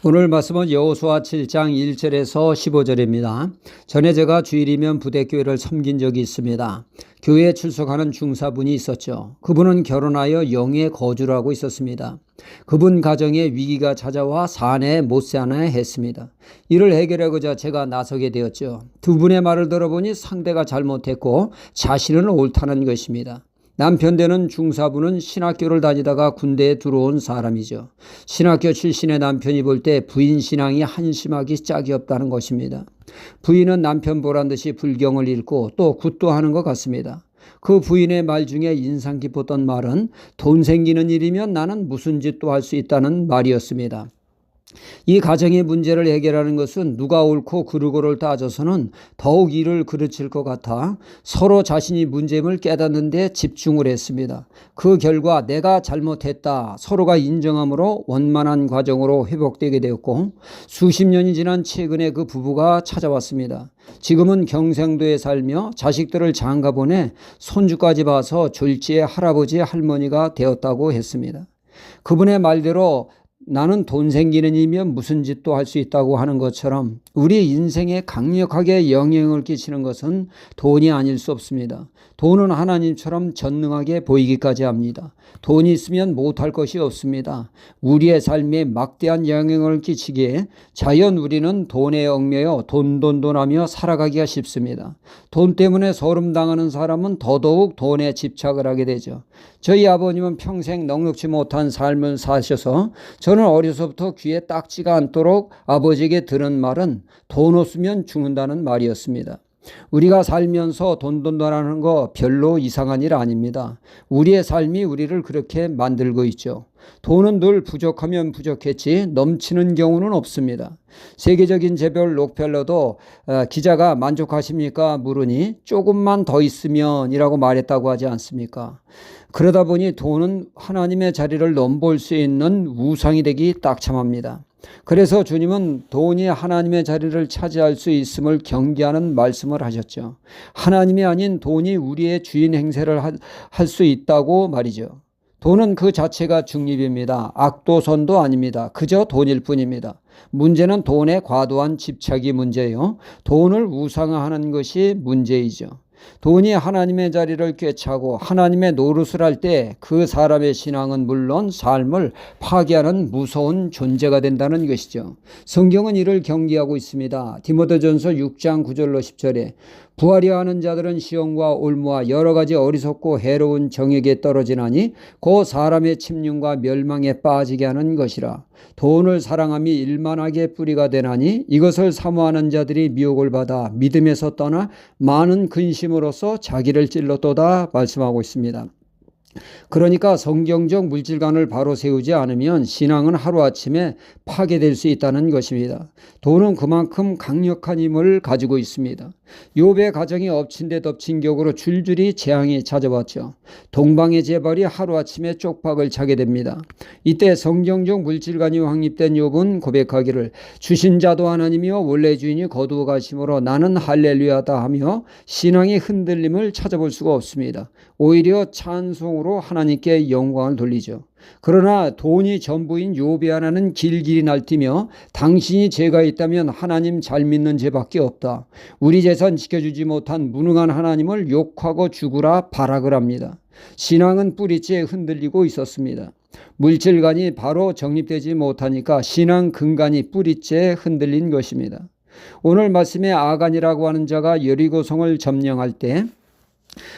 오늘 말씀은 여호수아 7장 1절에서 15절입니다. 전에 제가 주일이면 부대교회를 섬긴 적이 있습니다. 교회에 출석하는 중사분이 있었죠. 그분은 결혼하여 영에 거주를 하고 있었습니다. 그분 가정에 위기가 찾아와 사내 못 사나 했습니다. 이를 해결하고자 제가 나서게 되었죠. 두 분의 말을 들어보니 상대가 잘못했고 자신은 옳다는 것입니다. 남편 되는 중사부는 신학교를 다니다가 군대에 들어온 사람이죠. 신학교 출신의 남편이 볼 때 부인 신앙이 한심하기 짝이 없다는 것입니다. 부인은 남편 보란 듯이 불경을 읽고 또 굿도 하는 것 같습니다. 그 부인의 말 중에 인상 깊었던 말은 돈 생기는 일이면 나는 무슨 짓도 할 수 있다는 말이었습니다. 이 가정의 문제를 해결하는 것은 누가 옳고 그르고를 따져서는 더욱 일을 그르칠 것 같아 서로 자신이 문제임을 깨닫는 데 집중을 했습니다. 그 결과 내가 잘못했다 서로가 인정함으로 원만한 과정으로 회복되게 되었고 수십 년이 지난 최근에 그 부부가 찾아왔습니다. 지금은 경상도에 살며 자식들을 장가 보내 손주까지 봐서 졸지의 할아버지 할머니가 되었다고 했습니다. 그분의 말대로 나는 돈 생기는 이면 무슨 짓도 할 수 있다고 하는 것처럼 우리 인생에 강력하게 영향을 끼치는 것은 돈이 아닐 수 없습니다. 돈은 하나님처럼 전능하게 보이기까지 합니다. 돈이 있으면 못할 것이 없습니다. 우리의 삶에 막대한 영향을 끼치기에 자연 우리는 돈에 얽매여 돈하며 살아가기가 쉽습니다. 돈 때문에 소름당하는 사람은 더더욱 돈에 집착을 하게 되죠. 저희 아버님은 평생 넉넉지 못한 삶을 사셔서 저는 어려서부터 귀에 딱지가 않도록 아버지에게 들은 말은 돈 없으면 죽는다는 말이었습니다. 우리가 살면서 돈하는 거 별로 이상한 일 아닙니다. 우리의 삶이 우리를 그렇게 만들고 있죠. 돈은 늘 부족하면 부족했지 넘치는 경우는 없습니다. 세계적인 재벌 록펠러도 기자가 만족하십니까? 물으니 조금만 더 있으면 이라고 말했다고 하지 않습니까? 그러다 보니 돈은 하나님의 자리를 넘볼 수 있는 우상이 되기 딱참합니다. 그래서 주님은 돈이 하나님의 자리를 차지할 수 있음을 경계하는 말씀을 하셨죠. 하나님이 아닌 돈이 우리의 주인 행세를 할 수 있다고 말이죠. 돈은 그 자체가 중립입니다. 악도 선도 아닙니다. 그저 돈일 뿐입니다. 문제는 돈에 과도한 집착이 문제예요. 돈을 우상화하는 것이 문제이죠. 돈이 하나님의 자리를 꿰차고 하나님의 노릇을 할 때 그 사람의 신앙은 물론 삶을 파괴하는 무서운 존재가 된다는 것이죠. 성경은 이를 경계하고 있습니다. 디모데전서 6장 9절로 10절에 부하려 하는 자들은 시험과 올무와 여러 가지 어리석고 해로운 정욕에 떨어지나니 그 사람의 침륜과 멸망에 빠지게 하는 것이라. 돈을 사랑함이 일만하게 뿌리가 되나니 이것을 사모하는 자들이 미혹을 받아 믿음에서 떠나 많은 근심으로써 자기를 찔렀도다 말씀하고 있습니다. 그러니까 성경적 물질관을 바로 세우지 않으면 신앙은 하루아침에 파괴될 수 있다는 것입니다. 돈은 그만큼 강력한 힘을 가지고 있습니다. 욥의 가정이 엎친 데 덮친 격으로 줄줄이 재앙이 찾아왔죠. 동방의 재벌이 하루아침에 쪽박을 차게 됩니다. 이때 성경적 물질관이 확립된 욥은 고백하기를 주신 자도 하나님이요 원래 주인이 거두어 가심으로 나는 할렐루야다 하며 신앙의 흔들림을 찾아볼 수가 없습니다. 오히려 찬송으로 하나님께 영광을 돌리죠. 그러나 돈이 전부인 욥이 하나는 길길이 날뛰며 당신이 죄가 있다면 하나님 잘 믿는 죄밖에 없다. 우리 재산 지켜주지 못한 무능한 하나님을 욕하고 죽으라 발악을 합니다. 신앙은 뿌리째 흔들리고 있었습니다. 물질관이 바로 정립되지 못하니까 신앙 근간이 뿌리째 흔들린 것입니다. 오늘 말씀에 아간이라고 하는 자가 여리고성을 점령할 때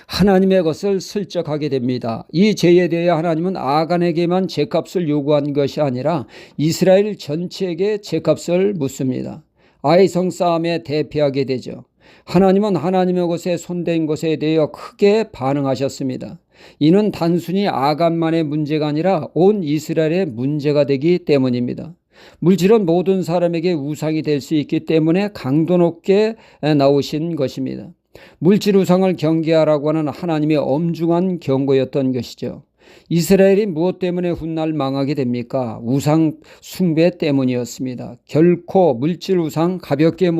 하나님의 것을 슬쩍하게 됩니다. 이 죄에 대해 하나님은 아간에게만 죄값을 요구한 것이 아니라 이스라엘 전체에게 죄값을 묻습니다. 아이성 싸움에 대피하게 되죠. 하나님은 하나님의 것에 손댄 것에 대해 크게 반응하셨습니다. 이는 단순히 아간만의 문제가 아니라 온 이스라엘의 문제가 되기 때문입니다. 물질은 모든 사람에게 우상이 될 수 있기 때문에 강도 높게 나오신 것입니다. 물질 우상을 경계하라고 하는 하나님의 엄중한 경고였던 것이죠. 이스라엘이 무엇 때문에 훗날 망하게 됩니까? 우상 숭배 때문이었습니다. 결코 물질 우상 가볍게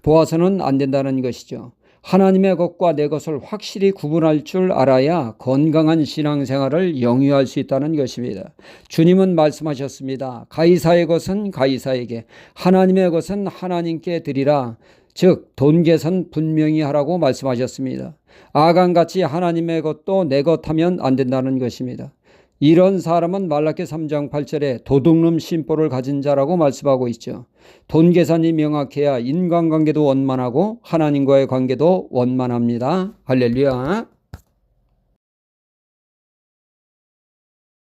보아서는 안 된다는 것이죠. 하나님의 것과 내 것을 확실히 구분할 줄 알아야 건강한 신앙생활을 영위할 수 있다는 것입니다. 주님은 말씀하셨습니다. 가이사의 것은 가이사에게, 하나님의 것은 하나님께 드리라. 즉 돈 계산 분명히 하라고 말씀하셨습니다. 아간같이 하나님의 것도 내 것 하면 안 된다는 것입니다. 이런 사람은 말라기 3장 8절에 도둑놈 심보를 가진 자라고 말씀하고 있죠. 돈 계산이 명확해야 인간관계도 원만하고 하나님과의 관계도 원만합니다. 할렐루야.